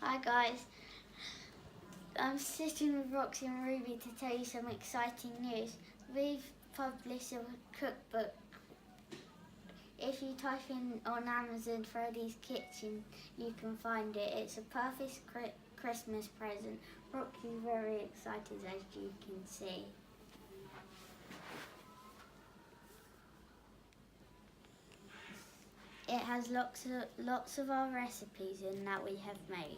Hi guys, I'm sitting with Roxy and Ruby to tell you some exciting news. We've published a cookbook. If you type in on Amazon Freddy's Kitchen, you can find it. It's a perfect Christmas present. Roxy's very excited, as you can see. It has lots of our recipes in that we have made.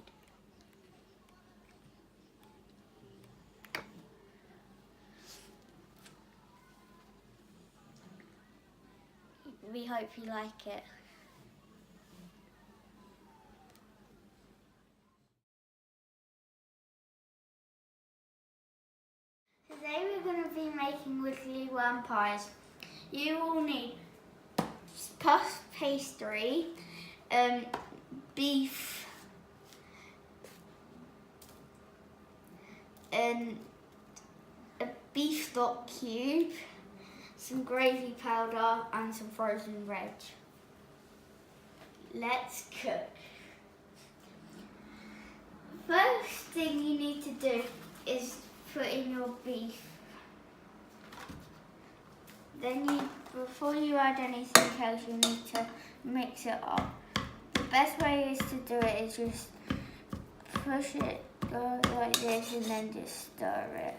We hope you like it. Today we're going to be making Wiggly Worm pies. You will need puff pastry, beef, and a beef stock cube, some gravy powder and some frozen veg. Let's cook. First thing you need to do is put in your beef. Then before you add anything else, you need to mix it up. The best way is to do it is just push it like this and then just stir it.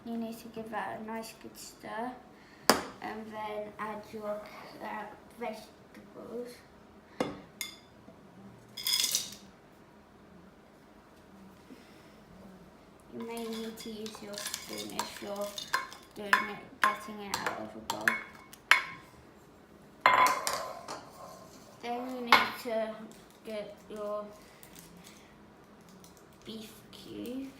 You need to give that a nice good stir and then add your vegetables. You may need to use your spoon if you're getting it out of a bowl. Then you need to get your beef cube.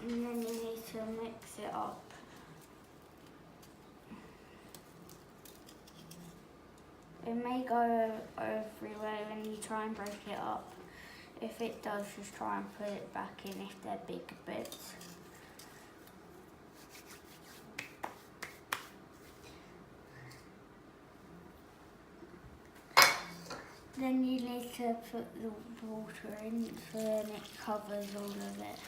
And then you need to mix it up. It may go everywhere when you try and break it up. If it does, just try and put it back in if they're big bits. Then you need to put the water in so then it covers all of it.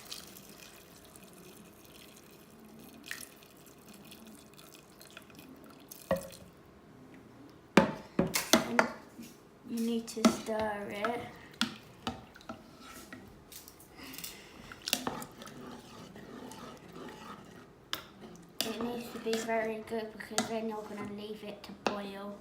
You need to stir it. It needs to be very good because then you're going to leave it to boil.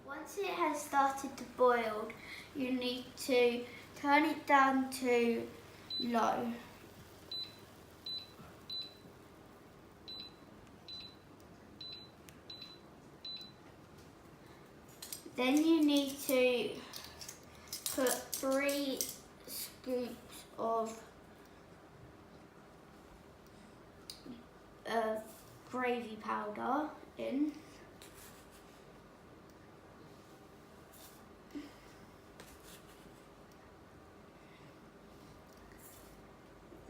Once it has started to boil, you need to turn it down to low. Then you need to put 3 scoops of gravy powder in.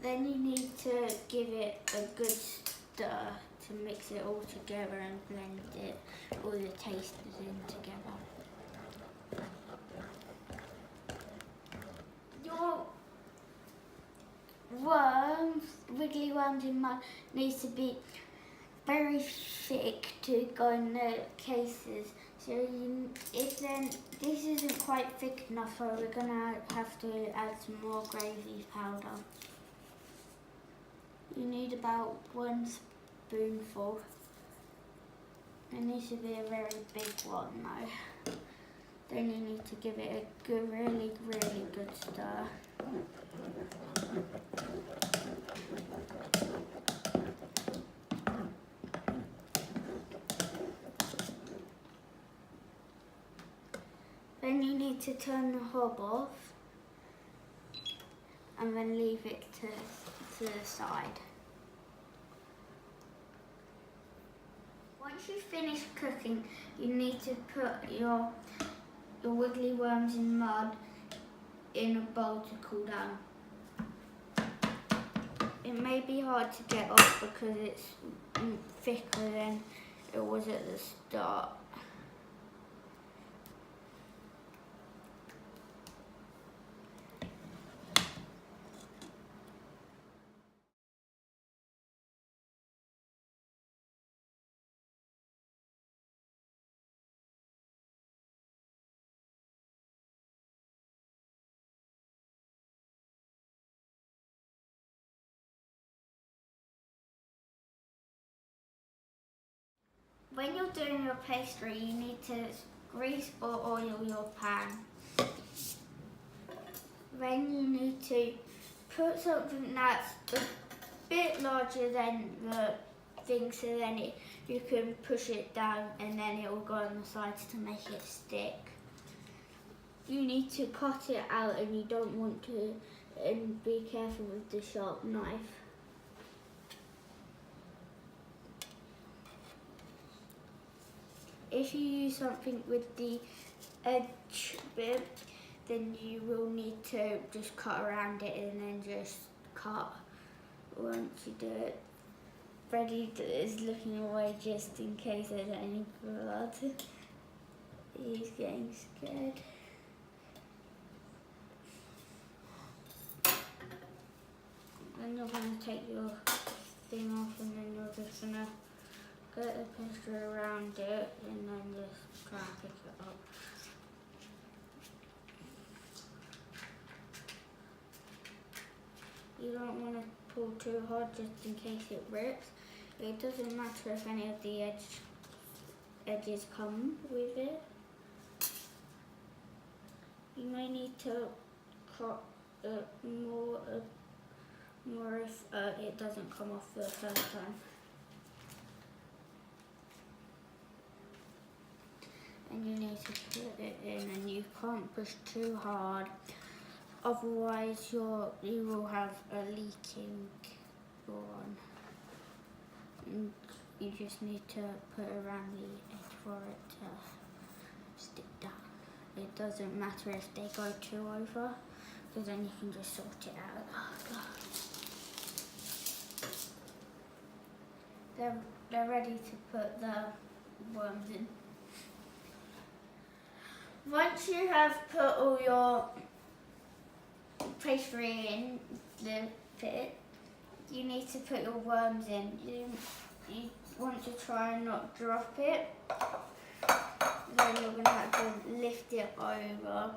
Then you need to give it a good stir to mix it all together and blend it, all the tasters in together. Your Wiggly Worms in mud needs to be very thick to go in the cases. So if this isn't quite thick enough, so we're gonna have to add some more gravy powder. You need about 1 spoonful. It needs to be a very big one though. Then you need to give it a good, really good stir. Then you need to turn the hob off and then leave it to the side. Once you finish cooking, you need to put your Wiggly Worms in mud in a bowl to cool down. It may be hard to get off because it's thicker than it was at the start. When you're doing your pastry, you need to grease or oil your pan. Then you need to put something that's a bit larger than the thing, so then you can push it down and then it will go on the sides to make it stick. You need to cut it out and you don't want to, and be careful with the sharp knife. If you use something with the edge bit, then you will need to just cut around it and then just cut once you do it. Freddie is looking away just in case there's any blood. He's getting scared. Then you're going to take your thing off and then you're just going to get the pastry around it and then just try and pick it up. You don't want to pull too hard just in case it rips. It doesn't matter if any of the edges come with it. You may need to cut it more if it doesn't come off the first time. And you need to put it in, and you can't push too hard, otherwise you will have a leaking one. And you just need to put it around the edge for it to stick down. It doesn't matter if they go too over, because then you can just sort it out after. They're ready to put the worms in. Once you have put all your pastry in the pit, you need to put your worms in. You want to try and not drop it. Then you're going to have to lift it over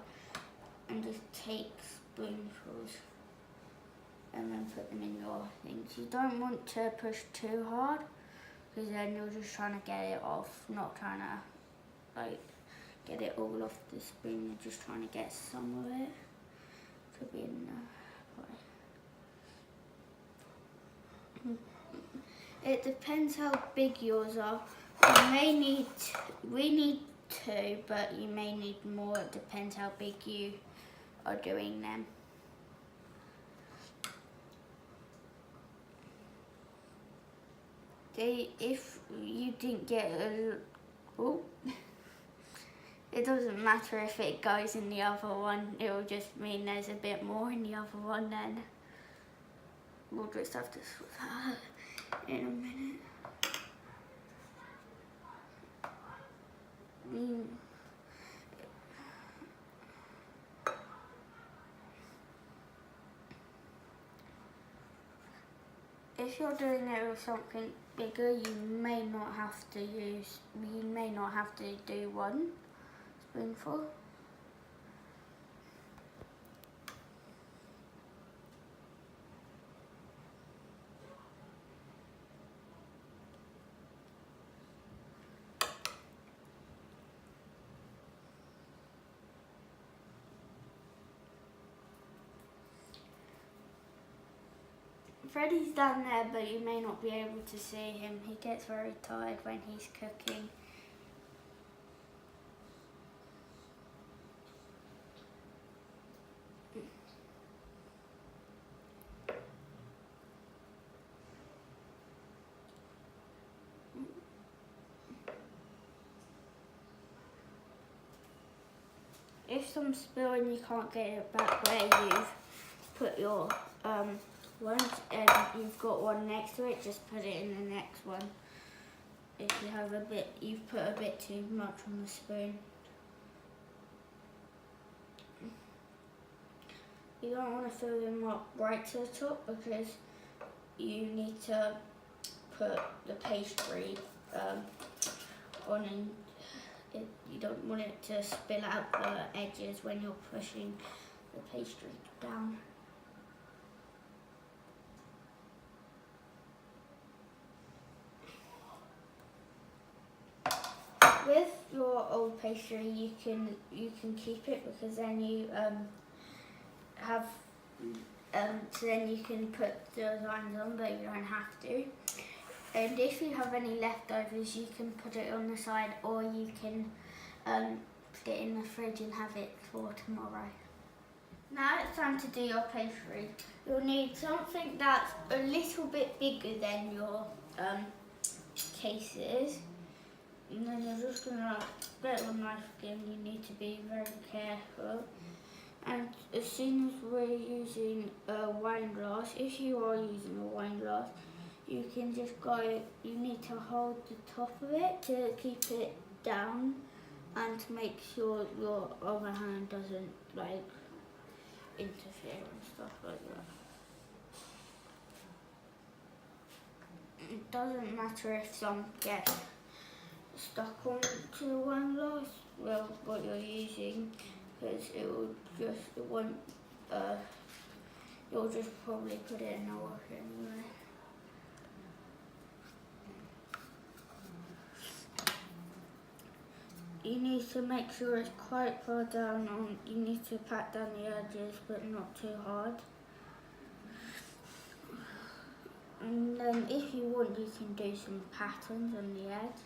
and just take spoonfuls and then put them in your things. You don't want to push too hard because then you're just trying to get it off, not trying to get it all off the spoon. You're just trying to get some of it to be in the pie. It depends how big yours are. We need two, but you may need more. It depends how big you are doing them. If you didn't get it doesn't matter if it goes in the other one, it will just mean there's a bit more in the other one then. We'll just have to sort that out in a minute. If you're doing it with something bigger, you may not have to do one spoonful. Freddie's down there, but you may not be able to see him. He gets very tired when he's cooking. if some spill and you can't get it back where you've put your ones and you've got one next to it, just put it in the next one. If you have you've put a bit too much on the spoon. You don't want to fill them up right to the top because you need to put the pastry on, and you don't want it to spill out the edges when you're pushing the pastry down. With your old pastry, you can keep it because then you so then you can put the designs on, but you don't have to. And if you have any leftovers, you can put it on the side, or you can put it in the fridge and have it for tomorrow. Now it's time to do your pastry. You'll need something that's a little bit bigger than your cases. And then you're just going to get your knife again. You need to be very careful. And as soon as we're using a wine glass, if you are using a wine glass, you can just you need to hold the top of it to keep it down and to make sure your other hand doesn't interfere and stuff like that. It doesn't matter if some get stuck onto the wine glass, what you're using, because you'll just probably put it in the wash anyway. You need to make sure it's quite far down you need to pat down the edges but not too hard. And then if you want, you can do some patterns on the edge,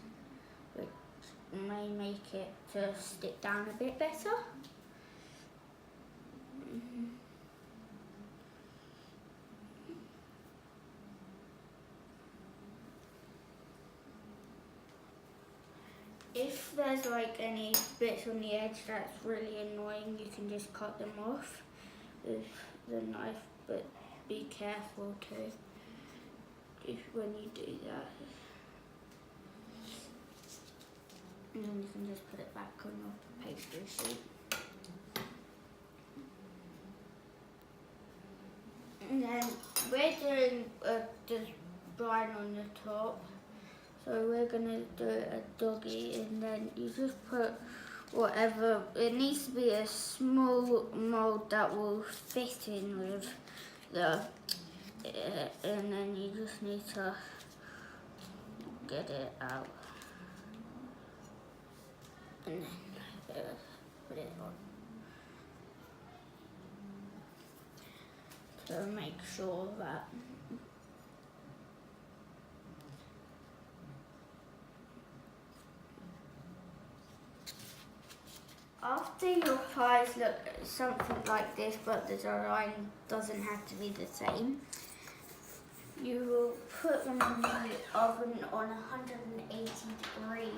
which may make it to stick down a bit better. If there's any bits on the edge that's really annoying, you can just cut them off with the knife, but be careful too when you do that. And then you can just put it back on your pastry sheet. And then we're doing the brine on the top. So we're going to do a doggy, and then you just put whatever. It needs to be a small mould that will fit in with and then you just need to get it out. And then put it on. To make sure that after your pies look something like this, but the design doesn't have to be the same, you will put them in the oven on 180 degrees.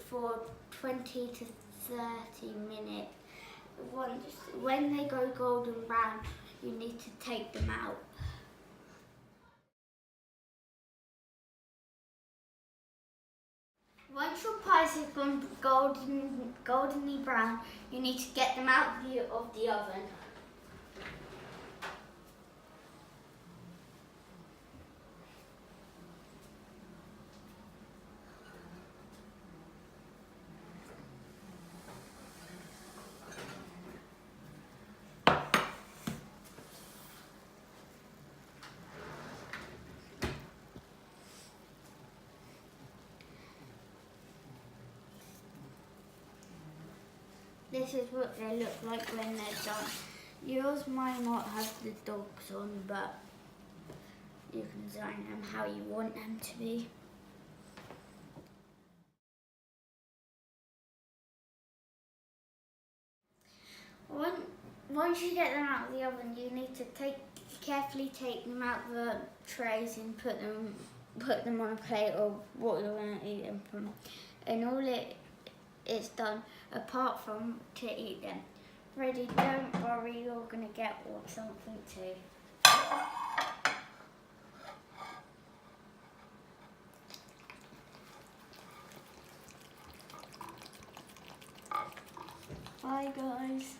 For 20 to 30 minutes. When they go golden brown, you need to take them out. Once your pies have gone goldenly brown, you need to get them out of the oven. This is what they look like when they're done. Yours might not have the dogs on, but you can design them how you want them to be. Once you get them out of the oven, you need to take Carefully take them out of the trays and put them on a plate or what you're going to eat them from. And all it's done apart from to eat them. Ready, don't worry, you're going to get something too. Bye guys.